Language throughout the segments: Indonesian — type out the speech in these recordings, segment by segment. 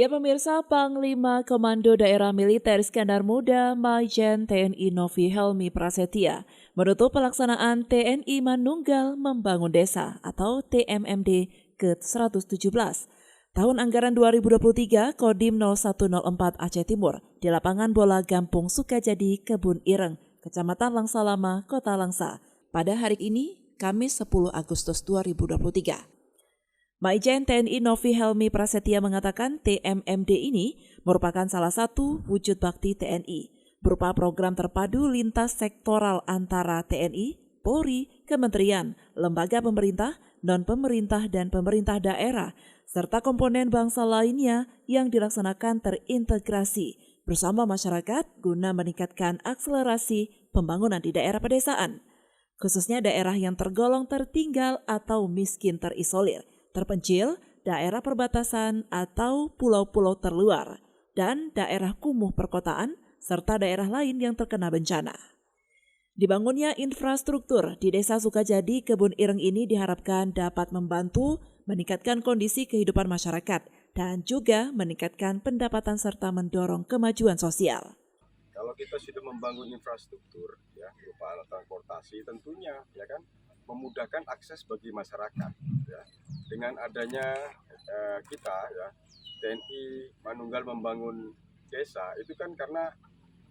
Ya pemirsa, Panglima Komando Daerah Militer Iskandar Muda Majen TNI Novi Helmi Prasetya menutup pelaksanaan TNI Manunggal Membangun Desa atau TMMD ke-117 tahun anggaran 2023 Kodim 0104 Aceh Timur di lapangan bola Gampung Sukajadi, Kebun Ireng, Kecamatan Langsa Lama, Kota Langsa pada hari ini, Kamis 10 Agustus 2023. Majen TNI Novi Helmi Prasetya mengatakan TMMD ini merupakan salah satu wujud bakti TNI berupa program terpadu lintas sektoral antara TNI, Polri, kementerian, lembaga pemerintah, non-pemerintah dan pemerintah daerah, serta komponen bangsa lainnya yang dilaksanakan terintegrasi bersama masyarakat guna meningkatkan akselerasi pembangunan di daerah pedesaan, khususnya daerah yang tergolong tertinggal atau miskin terisolir, terpencil, daerah perbatasan atau pulau-pulau terluar, dan daerah kumuh perkotaan, serta daerah lain yang terkena bencana. Dibangunnya infrastruktur di Desa Sukajadi, Kebun Ireng ini diharapkan dapat membantu meningkatkan kondisi kehidupan masyarakat dan juga meningkatkan pendapatan serta mendorong kemajuan sosial. Kalau kita sudah membangun infrastruktur, ya berupa alat transportasi, tentunya ya kan memudahkan akses bagi masyarakat. Ya. Dengan adanya kita ya TNI Manunggal membangun desa itu kan karena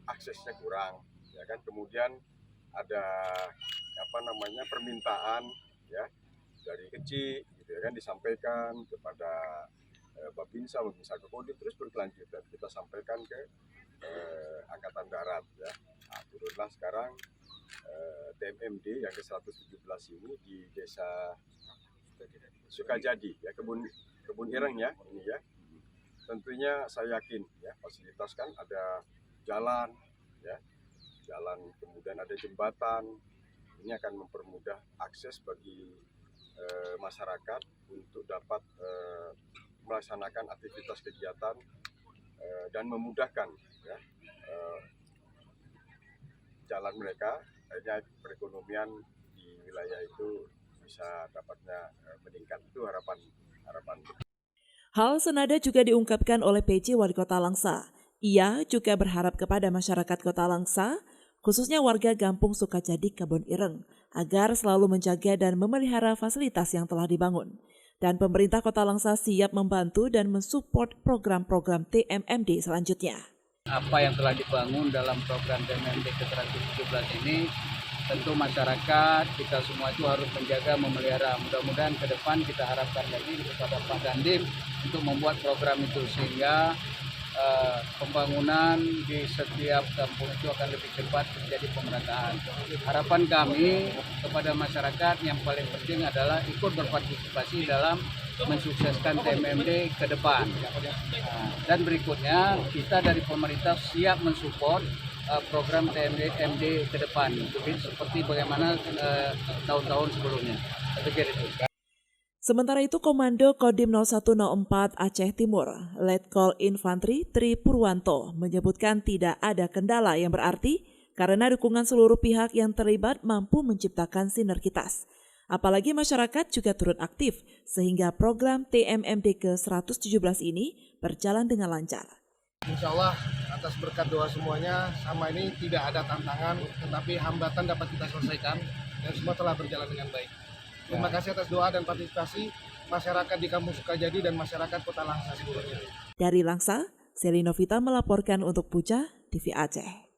aksesnya kurang, ya kan. Kemudian ada permintaan ya dari kecil, gitu ya kan, disampaikan kepada Babinsa ke Kodim, terus berkelanjut dan kita sampaikan ke Angkatan Darat ya. Nah, turunlah sekarang TMMD yang ke-117 ini di Desa Sukajadi ya, Kebun Ireng ya ini ya. Tentunya saya yakin ya fasilitas kan ada jalan ya, kemudian ada jembatan. Ini akan mempermudah akses bagi masyarakat untuk dapat melaksanakan aktivitas kegiatan dan memudahkan ya, jalan mereka, akhirnya perekonomian di wilayah itu bisa dapatnya meningkat. Itu harapan. Hal senada juga diungkapkan oleh PJ Wali Kota Langsa. Ia juga berharap kepada masyarakat Kota Langsa, khususnya warga Gampung Sukajadi, Kebun Ireng, agar selalu menjaga dan memelihara fasilitas yang telah dibangun. Dan pemerintah Kota Langsa siap membantu dan mensupport program-program TMMD selanjutnya. Apa yang telah dibangun dalam program TMMD ke-117 ini, tentu masyarakat, kita semua itu harus menjaga, memelihara. Mudah-mudahan ke depan kita harapkan lagi kepada Pak Dandim untuk membuat program itu sehingga pembangunan di setiap kampung itu akan lebih cepat terjadi pemerataan. Harapan kami kepada masyarakat yang paling penting adalah ikut berpartisipasi dalam mensukseskan TMMD ke depan. Dan berikutnya kita dari pemerintah siap mensupport program TMMD ke depan, seperti bagaimana tahun-tahun sebelumnya. Sementara itu, Komando Kodim 0104 Aceh Timur, Letkol Infantri Tri Purwanto, menyebutkan tidak ada kendala yang berarti karena dukungan seluruh pihak yang terlibat mampu menciptakan sinergitas. Apalagi masyarakat juga turut aktif, sehingga program TMMD ke-117 ini berjalan dengan lancar. Insya Allah atas berkat doa semuanya, sama ini tidak ada tantangan, tetapi hambatan dapat kita selesaikan dan semua telah berjalan dengan baik. Terima kasih atas doa dan partisipasi masyarakat di Kampung Sukajadi dan masyarakat Kota Langsa seluruhnya. Dari Langsa, Selina Vita melaporkan untuk Puja TV Aceh.